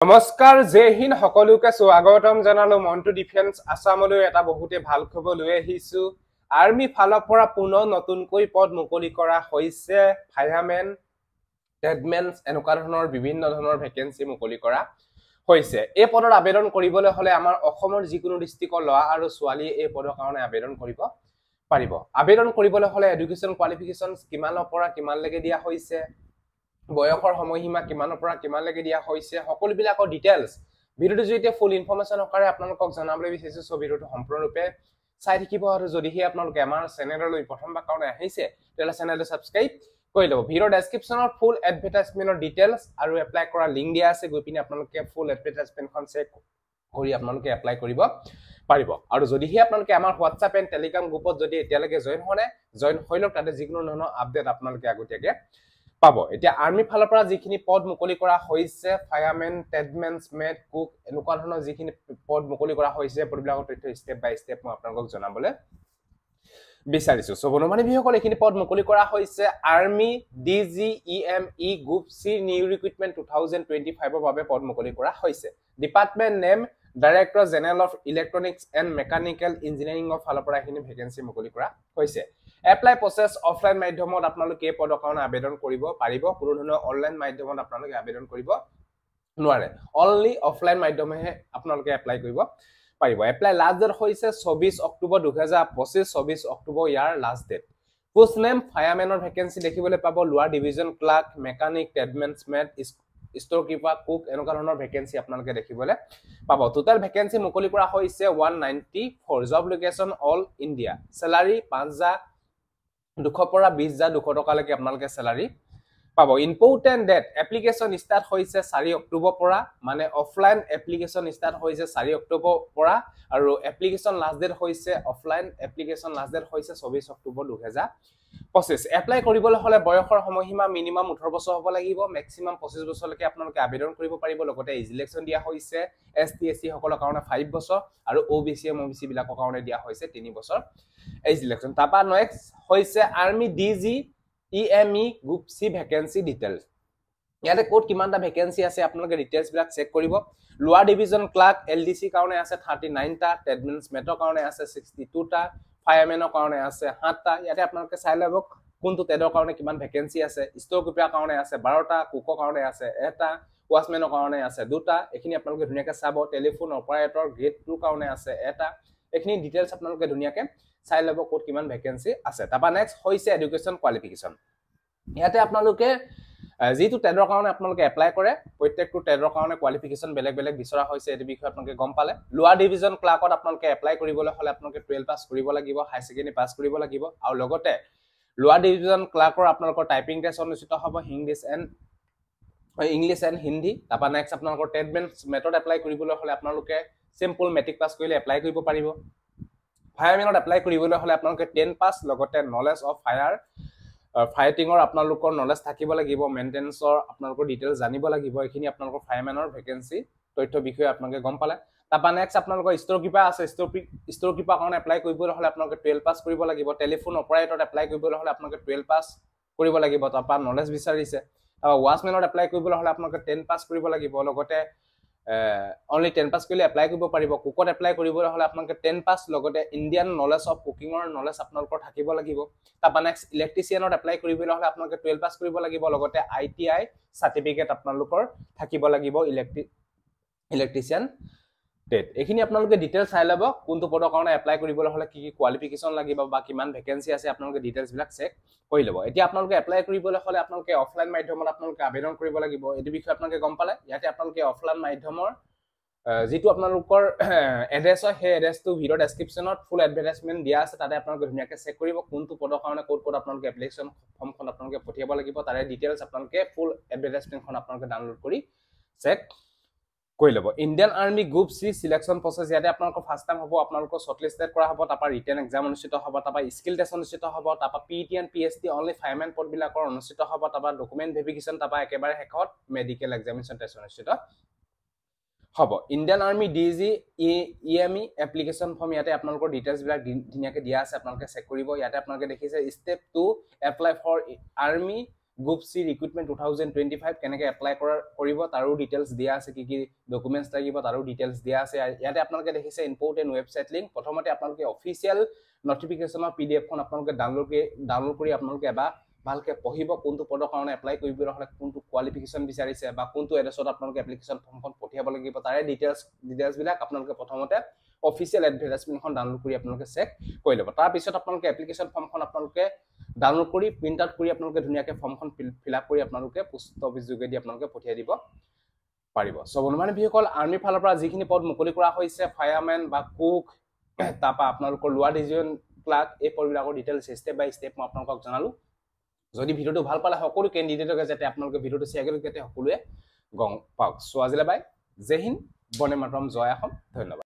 নমস্কাৰ জয় হিন্দ সকলোকে স্বাগতম জনালো মন্টু ডিফেন্স আসামলৈ এটা বহুতে ভাল খবৰ লৈ আহিছো আৰ্মি ফালৰ পৰা পুনৰ নতুনকৈ পদ মুকলি কৰা হৈছে ফায়াৰমেন টেডমেন্স এনেকুৱা ধৰণৰ বিভিন্ন ধৰণৰ ভেকেন্সি মুকলি কৰা হৈছে এই পদৰ আবেদন কৰিবলৈ হলে আমাৰ অসমৰ যিকোনো ডিস্ট্ৰিক্টৰ ল'ৰা আৰু ছোৱালী এই পদৰ কাৰণে আবেদন কৰিব পাৰিব আবেদন কৰিবলৈ হলে এডুকেশ্যন কোৱালিফিকেশনস কিমানৰ পৰা কিমানলৈকে দিয়া হৈছে বয়সৰ সময়সীমা কিমানৰ পৰা কিমানলৈকে দিয়া হৈছে সকলো বিলাকৰ ডিটেইলছ ভিডিওটো জৰিয়তে ফুল ইনফৰমেশন আকাৰে আপোনালোকক জনাবলৈ বিচাৰিছো সো ভিডিওটো সম্পূৰ্ণৰূপে চাই থাকিব আৰু যদিহে আপোনালোকে আমাৰ চেনেললৈ প্ৰথমবাৰ কাৰণে আহিছে তেতিয়াহলে চেনেলটো সাবস্ক্ৰাইব কৰি লব ভিডিও ডেসক্ৰিপচনত ফুল এডভাৰটাইজমেন্টৰ ডিটেইলছ আৰু এপ্লাই কৰা লিংক দিয়া আছে গৈ পিনে আপোনালোকে ফুল এডভাৰটাইজমেন্টখন চেক কৰি আপোনালোকে এপ্লাই কৰিব পাৰিব আৰু যদিহে আপোনালোকে আমাৰ WhatsApp এণ্ড Telegram গ্ৰুপত যদি এতিয়ালৈকে জয়েন হোৱা নাই জয়েন হৈ লওক তাতে যিকোনো ধৰণৰ আপডেট আপোনালোকে আগতীয়াকৈ পাব এতিয়া আৰ্মি ফালৰ পৰা যিখিনি পদ মুকলি কৰা হৈছে ফায়াৰমেন টেডমেন্স মেড কুক এনেকুৱা ধৰণৰ যিখিনি পদ মুকলি কৰা হৈছে পদবিলাকৰ তথ্য স্টেপ বাই স্টেপ মই আপোনালোকক জনাবলৈ বিচাৰিছো সো বন্ধুবান্ধী বিসকল এইখিনি পদ মুকলি কৰা হৈছে army DGEME group C new recruitment 2025 ৰ বাবে পদ মুকলি কৰা হৈছে department name director general of electronics and mechanical engineering of ফালৰ পৰা এইখিনি ভেকেন্সি মুকলি কৰা হৈছে এপ্লাই প্ৰসেস অফলাইন মাধ্যমত আপোনালোকে এই পদৰ কাৰণে আবেদন কৰিব পাৰিব কোনো ধৰণৰ অনলাইন মাধ্যমত আপোনালোকে আবেদন কৰিব নোৱাৰে অনলি অফলাইন মাধ্যমেহে আপোনালোকে এপ্লাই কৰিব পাৰিব এপ্লাই লাষ্ট ডেট হৈছে 24 অক্টোবৰ 2025 24 অক্টোবৰ ইয়াৰ লাষ্ট ডেট পোষ্ট নেম ফায়াৰমেনৰ ভেকেন্সি দেখিবলৈ পাব লোৱাৰ ডিভিজন ক্লাৰ্ক মেকানিক টেডমেন্স মেড স্টোৰ কিপাৰ কুক এনেকুৱা ধৰণৰ ভেকেন্সি আপোনালোকে দেখিবলৈ পাব টোটাল ভেকেন্সি মুকলি কৰা হৈছে 194 জব লোকেশন অল ইন্ডিয়া স্যালাৰি 5,200 পৰা 20,200 টকালৈকে আপোনালোকে স্যালাৰি পাব ইম্পৰ্টেন্ট ডেট এপ্লিকেশন স্টাৰ্ট হৈছে 4 অক্টোবৰ পৰা মানে অফলাইন এপ্লিকেশন স্টাৰ্ট হৈছে 4 অক্টোবৰ পৰা আৰু এপ্লিকেশন লাষ্ট ডেট হৈছে অফলাইন এপ্লিকেশন লাষ্ট ডেট হৈছে 24 অক্টোবৰ 2025 এপ্লাই কৰিবলৈ হলে বয়সৰ সময়সীমা মিনিমাম 18 বছৰ হ'ব লাগিব ম্যাক্সিমাম 25 বছৰলৈকে আপোনালোকে আবেদন কৰিব পাৰিব লগতে এজ ইলেকশন দিয়া হৈছে ST SC সকলৰ কাৰণে 5 বছৰ আৰু OBC MOBC বিলাকৰ কাৰণে দিয়া হৈছে 3 বছৰ এজ ইলেকশন তাৰপা নেক্সট হৈছে army DGEME group C vacancy details ইয়াতে কোড কিমানটা ভেকেন্সি আছে আপোনালোকে ডিটেইলছ বিলাক চেক কৰিব লোৱাৰ ডিভিজন ক্লাৰ্ক LDC কাৰণে আছে 39 টা টেডমেন্স মেটৰ কাৰণে আছে 62 টা ফায়াৰমেনৰ কাৰণে আছে 7 টা ইয়াতে আপোনালোকে চাই লব কোনটো টেডৰ কাৰণে কিমান ভেকেন্সি আছে ষ্ট'ৰ কিপাৰ কাৰণে আছে 12 টা কুকৰ কাৰণে আছে 1 টা ওয়াচমেনৰ কাৰণে আছে 2 টা এখিনি আপোনালোকে ধুনিয়াকৈ চাব টেলিফোন অপাৰেটৰ গ্ৰেড 2 কাৰণে আছে 1 টা এখিনি ডিটেইলছ আপোনালোকে ধুনিয়াকৈ চাই লব কোড কিমান ভেকেন্সি আছে তাৰপা নেক্সট হৈছে এডুকেশ্যন কোৱালিফিকেশন ইয়াতে আপোনালোকে যেটো টেডৰ কাৰণে আপোনালোকে এপ্লাই কৰে প্ৰত্যেকটো টেডৰ কাৰণে কোৱালিফিকেশন বেলেগ বেলেগ বিচৰা হৈছে এই বিষয়ে আপোনালোকে গম পালে লোৱাৰ ডিভিজন ক্লাৰ্কত আপোনালোকে এপ্লাই কৰিবলৈ হলে আপোনালোকে 12 পাস কৰিব লাগিব হাই সেকেন্ডাৰী পাস কৰিব লাগিব আৰু লগতে লোৱাৰ ডিভিজন ক্লাৰ্কৰ আপোনালোকৰ টাইপিং টেষ্ট অনুষ্ঠিত হ'ব ইংলিশ এণ্ড হিন্দী তাৰপা নেক্সট আপোনালোকৰ টেডমেন্স মেথড এপ্লাই কৰিবলৈ হলে আপোনালোকে সিম্পল মেট্ৰিক পাস কৰিলে এপ্লাই কৰিব পাৰিব ফায়াৰমেনত এপ্লাই কৰিবলৈ হলে আপোনালোকে 10 পাস লগতে নলেজ অফ ফায়াৰিঙৰ আপোনালোকৰ নলেজ থাকিব লাগিব মেইনটেনেন্সৰ আপোনালোকৰ ডিটেইলছ জানিব লাগিব এখিনি আপোনালোকৰ ফায়াৰমেনৰ ভেকেন্সি তথ্য বিষয়ে আপোনালোকে গম পালে তাৰপা নেক্সট আপোনালোকৰ ষ্ট'ৰ কিপাৰ আছে ষ্ট'ৰ কিপাৰ কাৰণে এপ্লাই কৰিবলৈ হলে আপোনালোকে 12 পাস কৰিব লাগিব টেলিফোন অপাৰেটৰত এপ্লাই কৰিবলৈ হলে আপোনালোকে 12 পাস কৰিব লাগিব তাৰপা নলেজ বিচাৰিছে আৰু ওয়াচমেনত এপ্লাই কৰিবলৈ হলে আপোনালোকে 10 পাস কৰিব লাগিব লগতে only 10 পাস কৰিলে এপ্লাই কৰিব পাৰিব কুকত এপ্লাই কৰিবলৈ হলে আপোনালোকে 10 পাস লগতে ইন্ডিয়ান নলেজ অফ কুকিংৰ নলেজ আপোনালোকৰ থাকিব লাগিব তাৰপা নেক্সট ইলেক্ট্ৰিচিয়ানত এপ্লাই কৰিবলৈ হলে আপোনালোকে 12 পাস কৰিব লাগিব লগতে ITI সাৰ্টিফিকেট আপোনালোকৰ থাকিব লাগিব ইলেক্ট্ৰিচিয়ান টেট এখিনি আপোনালোকে ডিটেইলছ চাই লব কোনটো পদৰ কাৰণে এপ্লাই কৰিবলৈ হলে কি কোৱালিফিকেশন লাগিব বা কিমান ভেকেন্সি আছে আপোনালোকে ডিটেইলছ বিলাক চেক কৰি লব এতিয়া আপোনালোকে এপ্লাই কৰিবলৈ হলে আপোনালোকে অফলাইন মাধ্যমত আপোনালোকে আবেদন কৰিব লাগিব এই বিষয়ে আপোনালোকে গম পালে ইয়াতে আপোনালোকে অফলাইন মাধ্যমৰ যেটো আপোনালোকৰ এড্ৰেছ হয় সেই এড্ৰেছটো ভিডিও ডেসক্ৰিপচনত ফুল এডভাৰটাইজমেন্ট দিয়া আছে তাতে আপোনালোকে ধুনিয়াকৈ চেক কৰিব কোনটো পদৰ কাৰণে কোড আপোনালোকে এপ্লিকেশন ফৰ্মখন আপোনালোকে পঠিয়াব লাগিব তাৰে ডিটেইলছ আপোনালোকে ফুল এডভাৰটাইজমেন্টখন আপোনালোকে ডাউনলোড কৰি চেক কৰি লব Indian army group C selection process ইয়াতে আপোনালোকৰ ফাৰ্স্ট টাইম হ'ব আপোনালোকৰ শৰ্টলিস্টেড কৰা হ'ব তাৰপা ৰিটেন এক্সাম অনুষ্ঠিত হ'ব তাৰপা স্কিল টেষ্ট অনুষ্ঠিত হ'ব তাৰপা PET and PST only firemen পদ বিলাকৰ অনুষ্ঠিত হ'ব তাৰপা ডকুমেন্ট ভেৰিফিকেশন তাৰপা একেবাৰে শেষত মেডিকেল এক্সামিনেশন টেষ্ট অনুষ্ঠিত হ'ব Indian army DGEME application form ইয়াতে আপোনালোকৰ ডিটেইলছ বিলাক ধুনিয়াকৈ দিয়া আছে আপোনালোকে চেক কৰিব ইয়াতে আপোনালোকে দেখিছে step 2 apply for army group C recruitment 2025 কেনেকৈ এপ্লাই কৰিব তাৰো ডিটেইলছ দিয়া আছে, কি ডকুমেণ্টছ লাগিব তাৰো ডিটেইলছ দিয়া আছে। ইয়াতে আপোনালোকে দেখিছে ইম্পৰ্টেণ্ট ৱেবছাইট লিংক। প্ৰথমতে আপোনালোকে অফিচিয়েল নটিফিকেশ্যনৰ PDF খন আপোনালোকে ডাউনলোড কৰি আপোনালোকে এবাৰ ভালকৈ পঢ়িব, কোনটো পদৰ কাৰণে এপ্লাই কৰিবলৈ হ'লে কোনটো কোৱালিফিকেশ্যন বিচাৰিছে বা কোনটো এড্ৰেছত আপোনালোকে এপ্লিকেশ্যন ফৰ্মখন পঠিয়াব লাগিব তাৰে ডিটেইলছবিলাক আপোনালোকে প্ৰথমতে অফিচিয়েল এডভাৰটাইজমেণ্টখন ডাউনলোড কৰি আপোনালোকে চেক কৰি ল'ব। তাৰপিছত আপোনালোকে এপ্লিকেশ্যন ফৰ্মখন আপোনালোকে ডাউনলোড কৰি প্ৰিণ্ট আউট কৰি আপোনালোকে ধুনীয়াকৈ ফৰ্মখন ফিল আপ কৰি আপোনালোকে পোষ্ট অফিচ যোগেদি আপোনালোকে পঠিয়াই দিব পাৰিব। চ' বন্ধুবান্ধৱ যিসকল আৰ্মিৰ ফালৰ পৰা যিখিনি পদ মুকলি কৰা হৈছে ফায়াৰমেন বা কুক তাৰপৰা আপোনালোকৰ লোৱাৰ ডিভিজন ক্লাৰ্ক, এই পদবিলাকৰ ডিটেইলছ ষ্টেপ বাই ষ্টেপ মই আপোনালোকক জনালোঁ। যদি ভিডিঅ'টো ভাল পালে সকলো কেণ্ডিডেটকে যাতে আপোনালোকে ভিডিঅ'টো শ্বেয়াৰ কৰি যাতে সকলোৱে গম পাওক। চ' আজিলৈ বাই, জয় হিন্দ, বন্দে মাতৰম, জয় অসম, ধন্যবাদ।